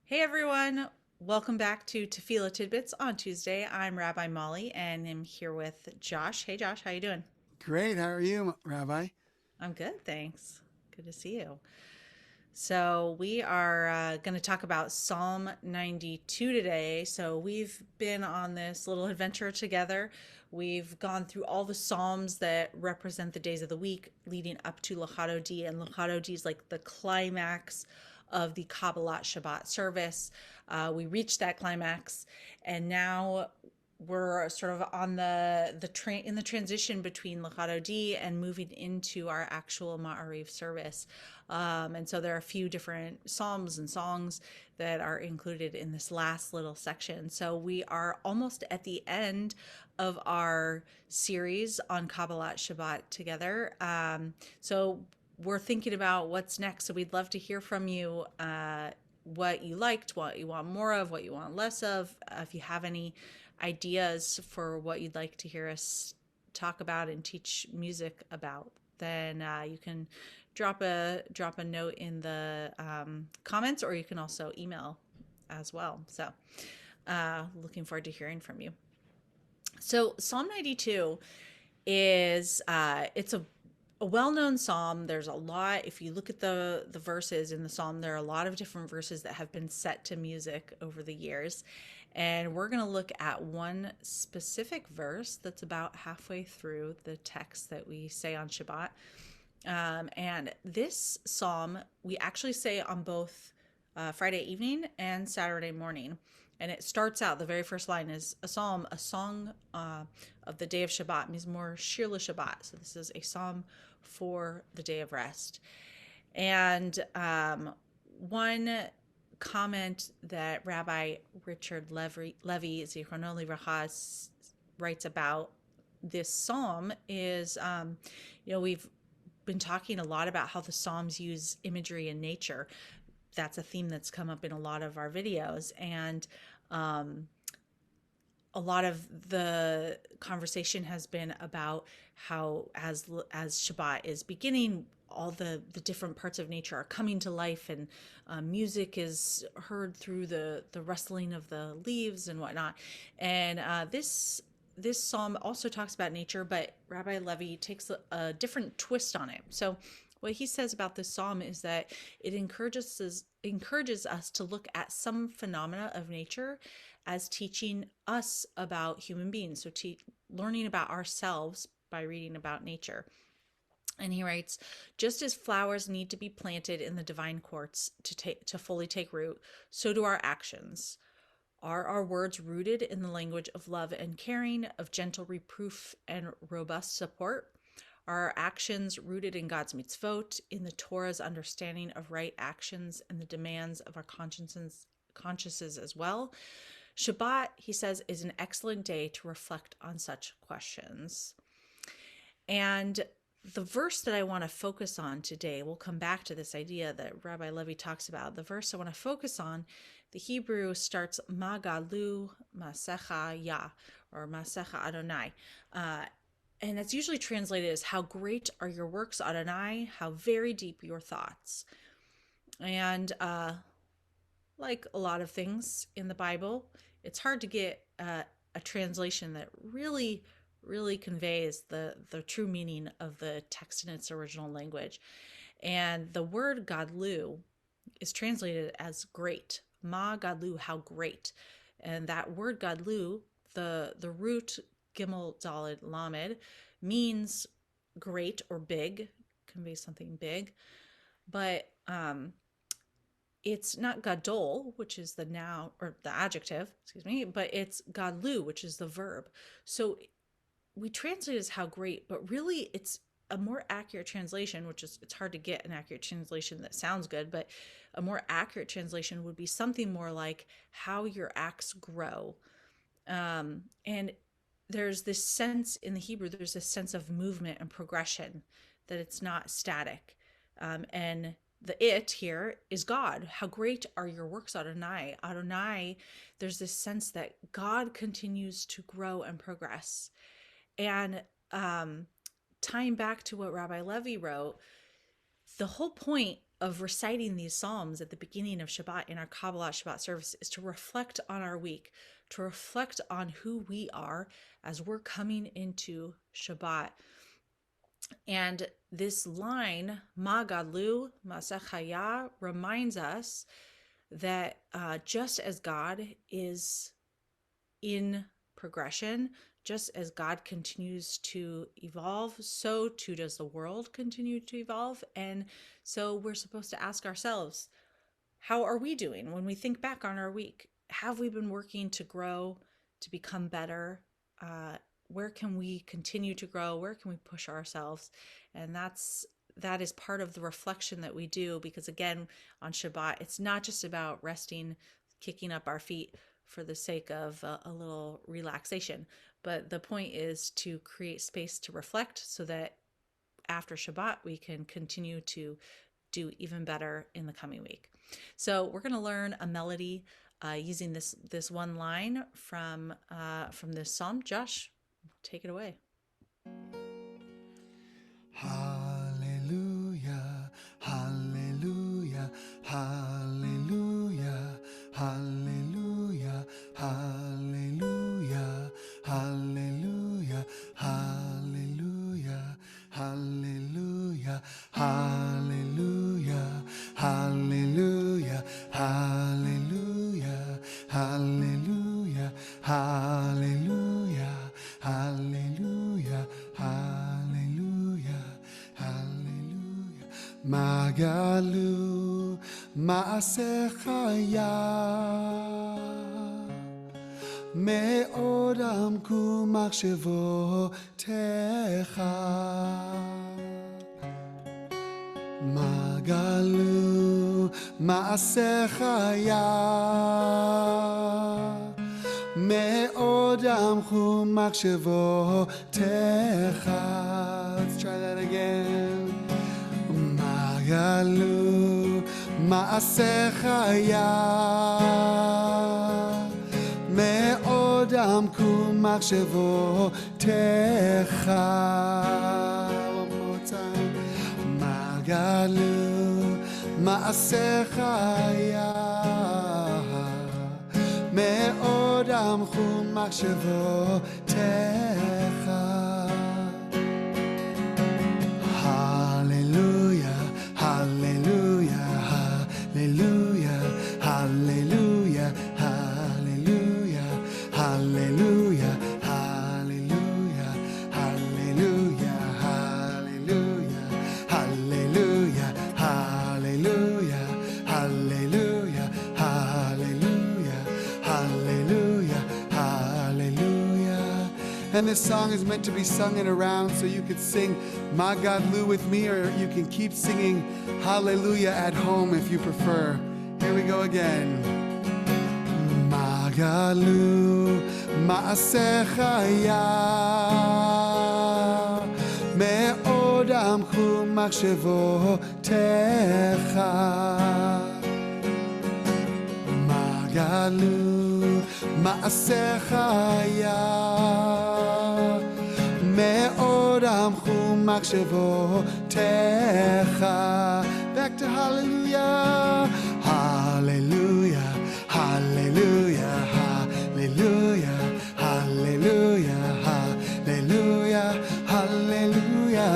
Hey everyone, welcome back to Tefillah Tidbits on Tuesday. I'm Rabbi Molly and I'm here with Josh. Hey Josh, how you doing? Great. How are you, Rabbi? I'm good, thanks. Good to see you. So we are going to talk about Psalm 92 today. So we've been on this little adventure together. We've gone through all the Psalms that represent the days of the week leading up to Lachadodi, and Lachadodi is like the climax of the Kabbalat Shabbat service. We reached that climax, and now we're sort of on the train in the transition between Lachadodi and moving into our actual Ma'ariv service. And so there are a few different psalms and songs that are included in this last little section. So we are almost at the end of our series on Kabbalat Shabbat together. So we're thinking about what's next. So we'd love to hear from you. What you liked, what you want more of, what you want less of. If you have any ideas for what you'd like to hear us talk about and teach music about, then you can drop a note in the comments, or you can also email as well. So, looking forward to hearing from you. So, Psalm 92 is it's a well-known psalm. There's a lot. If you look at the verses in the psalm, there are a lot of different verses that have been set to music over the years, and we're going to look at one specific verse that's about halfway through the text that we say on Shabbat. And this psalm we actually say on both Friday evening and Saturday morning. And it starts out, the very first line is a psalm, a song of the day of Shabbat, Mizmor Shir LeShabbat. So this is a psalm for the day of rest. And one comment that Rabbi Richard Levy Zichrono Livracha, writes about this psalm is, we've been talking a lot about how the Psalms use imagery in nature. That's a theme that's come up in a lot of our videos. And a lot of the conversation has been about how as Shabbat is beginning, all the different parts of nature are coming to life, and music is heard through the rustling of the leaves and whatnot. And this psalm also talks about nature, but Rabbi Levy takes a different twist on it. So what he says about this psalm is that it encourages us to look at some phenomena of nature as teaching us about human beings. So learning about ourselves by reading about nature. And he writes, just as flowers need to be planted in the divine courts to fully take root, so do our actions. Are our words rooted in the language of love and caring, of gentle reproof and robust support? Are our actions rooted in God's mitzvot, in the Torah's understanding of right actions and the demands of our consciences as well? Shabbat, he says, is an excellent day to reflect on such questions. And the verse that I want to focus on today, we'll come back to this idea that Rabbi Levy talks about. The verse I want to focus on, the Hebrew starts Mah Gadlu Masecha Yah, or Masecha Adonai. And it's usually translated as how great are your works, Adonai, how very deep your thoughts. And like a lot of things in the Bible, it's hard to get a translation that really conveys the true meaning of the text in its original language. And the word Gadlu is translated as great. Mah Gadlu, how great. And that word Gadlu, the root Gimel Daled Lamed, means great or big, conveys something big. But it's not gadol, which is the noun or the adjective, excuse me, but it's gadlu, which is the verb. So we translate it as how great, but really it's a more accurate translation, which is, it's hard to get an accurate translation that sounds good, but a more accurate translation would be something more like how your acts grow. And there's this sense in the Hebrew, there's this sense of movement and progression, that it's not static. And the it here is God. How great are your works, Adonai? Adonai, there's this sense that God continues to grow and progress. And tying back to what Rabbi Levy wrote, the whole point of reciting these Psalms at the beginning of Shabbat in our Kabbalat Shabbat service is to reflect on our week, to reflect on who we are as we're coming into Shabbat. And this line, Mah Gadlu, Masechaya, reminds us that just as God is in progression, just as God continues to evolve, so too does the world continue to evolve. And so we're supposed to ask ourselves, how are we doing when we think back on our week? Have we been working to grow, to become better? Where can we continue to grow? Where can we push ourselves? And that is part of the reflection that we do, because again, on Shabbat, it's not just about resting, kicking up our feet for the sake of a little relaxation, but the point is to create space to reflect so that after Shabbat we can continue to do even better in the coming week. So we're going to learn a melody using this one line from this psalm. Josh, take it away. Hallelujah, hallelujah, hallelujah, hallelujah, hallelujah, hallelujah, hallelujah, hallelujah, hallelujah, hallelujah, hallelujah, hallelujah, hallelujah, hallelujah, hallelujah, hallelujah. Mah Gadlu מעשיך מאוד עמקו מחשבותיך. Mah Gadlu מעשיך מאוד עמקו מחשבותיך. Let's try that again. Mah Gadlu מעשיך מאוד עמקו מחשבותיך. One more time. Mah Gadlu מעשיך מאוד עמקו מחשבותיך. Hallelujah, hallelujah, hallelujah, hallelujah, hallelujah, hallelujah, hallelujah, hallelujah, hallelujah, hallelujah, hallelujah, hallelujah, hallelujah, hallelujah, hallelujah. And this song is meant to be sung in a round, so you could sing Mah Gadlu with me, or you can keep singing Hallelujah at home if you prefer. Here we go again. Mah Gadlu מעשיך מאוד עמקו מחשבותיך. Mah Gadlu מעשיך מאוד עמקו מחשבותיך. Back to hallelujah, hallelujah, hallelujah, hallelujah, hallelujah, hallelujah, hallelujah,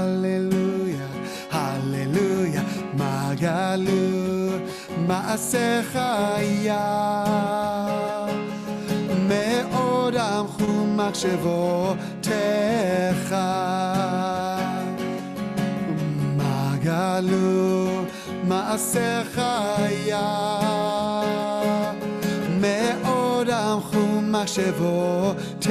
hallelujah, hallelujah. Mah Gadlu מעשיך מאוד עמקו מחשבותיך. Mah Gadlu מעשיך מאוד עמקו מחשבותיך.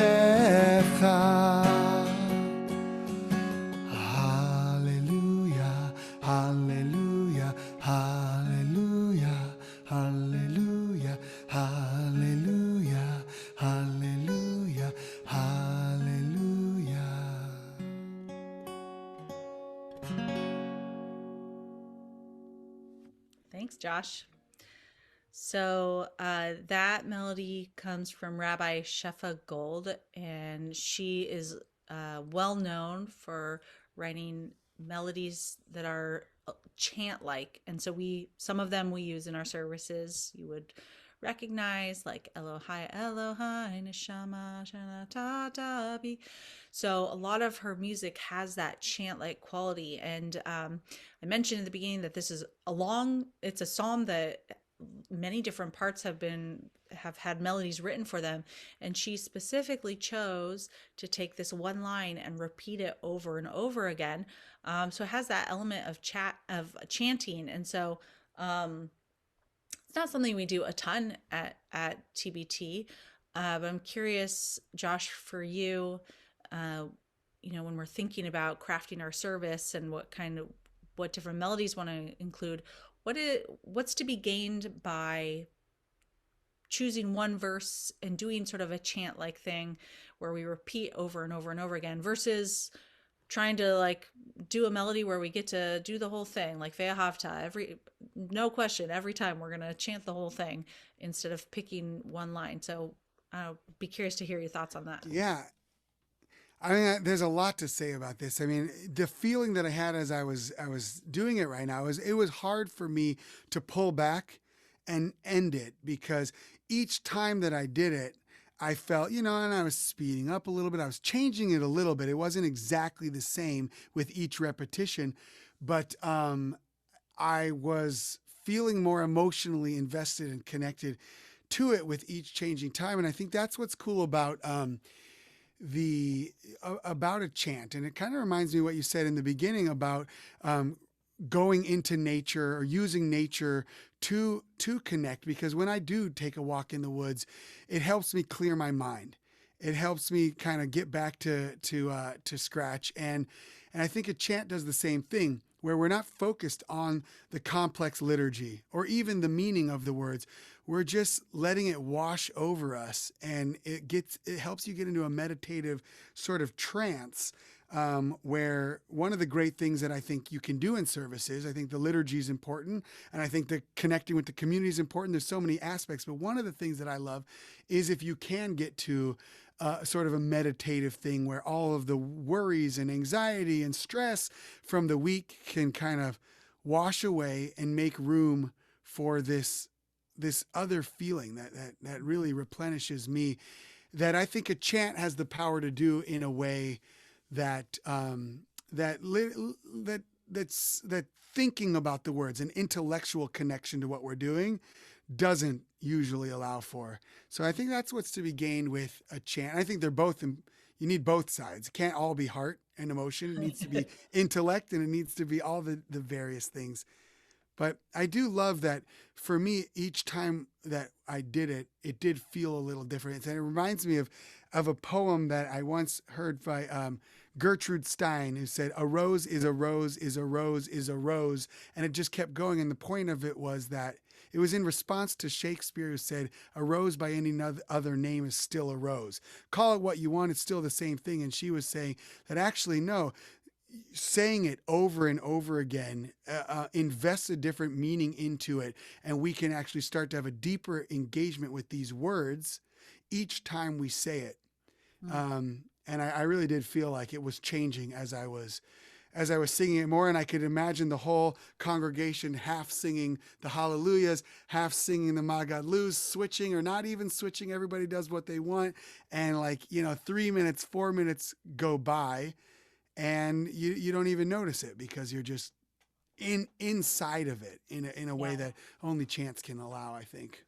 Hallelujah, hallelujah, hallelujah, hallelujah, hallelujah, hallelujah, hallelujah. Thanks, Josh. So that melody comes from Rabbi Shefa Gold, and she is well known for writing melodies that are chant like. And so some of them we use in our services. You would recognize, like Elohai Elohai Neshama Shana Ta Ta Bi. So a lot of her music has that chant like quality. And I mentioned in the beginning that it's a psalm that many different parts have had melodies written for them, and she specifically chose to take this one line and repeat it over and over again. So it has that element of chanting. And so it's not something we do a ton at TBT. But I'm curious, Josh, for you, uh, when we're thinking about crafting our service and what different melodies want to include, what's to be gained by choosing one verse and doing sort of a chant like thing where we repeat over and over and over again versus trying to like do a melody where we get to do the whole thing like Ve'ahavta, no question, every time we're going to chant the whole thing instead of picking one line. So I'll be curious to hear your thoughts on that. Yeah. I mean, there's a lot to say about this. I mean, the feeling that I had as I was doing it right now is it was hard for me to pull back and end it because each time that I did it, I felt, and I was speeding up a little bit. I was changing it a little bit. It wasn't exactly the same with each repetition, but I was feeling more emotionally invested and connected to it with each changing time. And I think that's what's cool about about a chant. And it kind of reminds me of what you said in the beginning about going into nature or using nature to connect, because when I do take a walk in the woods, it helps me clear my mind. It helps me kind of get back to scratch. And I think a chant does the same thing, where we're not focused on the complex liturgy or even the meaning of the words. We're just letting it wash over us, and it helps you get into a meditative sort of trance, where one of the great things that I think you can do in services, I think the liturgy is important, and I think the connecting with the community is important. There's so many aspects, but one of the things that I love is if you can get to sort of a meditative thing where all of the worries and anxiety and stress from the week can kind of wash away and make room for this other feeling that really replenishes me, that I think a chant has the power to do in a way that that thinking about the words, an intellectual connection to what we're doing, doesn't usually allow for. So I think that's what's to be gained with a chant. I think they're both. You need both sides. It can't all be heart and emotion. It needs to be intellect, and it needs to be all the various things. But I do love that for me, each time that I did it, it did feel a little different. And it reminds me of a poem that I once heard by Gertrude Stein, who said, "A rose is a rose is a rose is a rose." And it just kept going. And the point of it was that it was in response to Shakespeare, who said, "A rose by any other name is still a rose. Call it what you want, it's still the same thing." And she was saying that actually, no, saying it over and over again invests a different meaning into it, and we can actually start to have a deeper engagement with these words each time we say it. And I really did feel like it was changing as I was singing it more, and I could imagine the whole congregation half singing the hallelujahs, half singing the Mah Gadlus, switching or not even switching. Everybody does what they want, and 3 minutes, 4 minutes go by, and you don't even notice it because you're just inside of it in a way that only chants can allow, I think.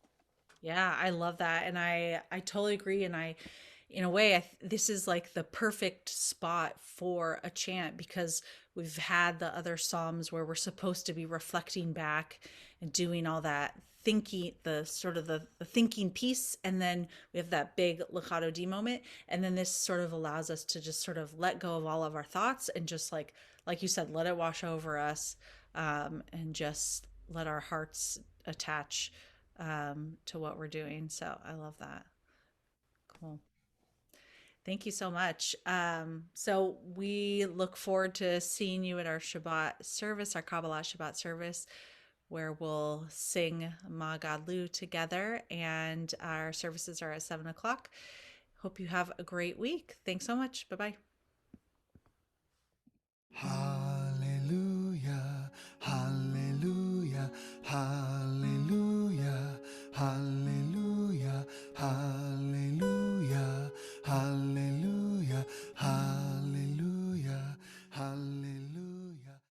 Yeah, I love that. And I totally agree. And in a way, this is like the perfect spot for a chant, because we've had the other Psalms where we're supposed to be reflecting back and doing all that thinking, the sort of the thinking piece. And then we have that big Legato D moment. And then this sort of allows us to just sort of let go of all of our thoughts and just like you said, let it wash over us, and just let our hearts attach to what we're doing. So I love that. Cool. Thank you so much. So we look forward to seeing you at our Shabbat service, our Kabbalat Shabbat service, where we'll sing Mah Gadlu together. And our services are at 7 o'clock. Hope you have a great week. Thanks so much. Bye bye.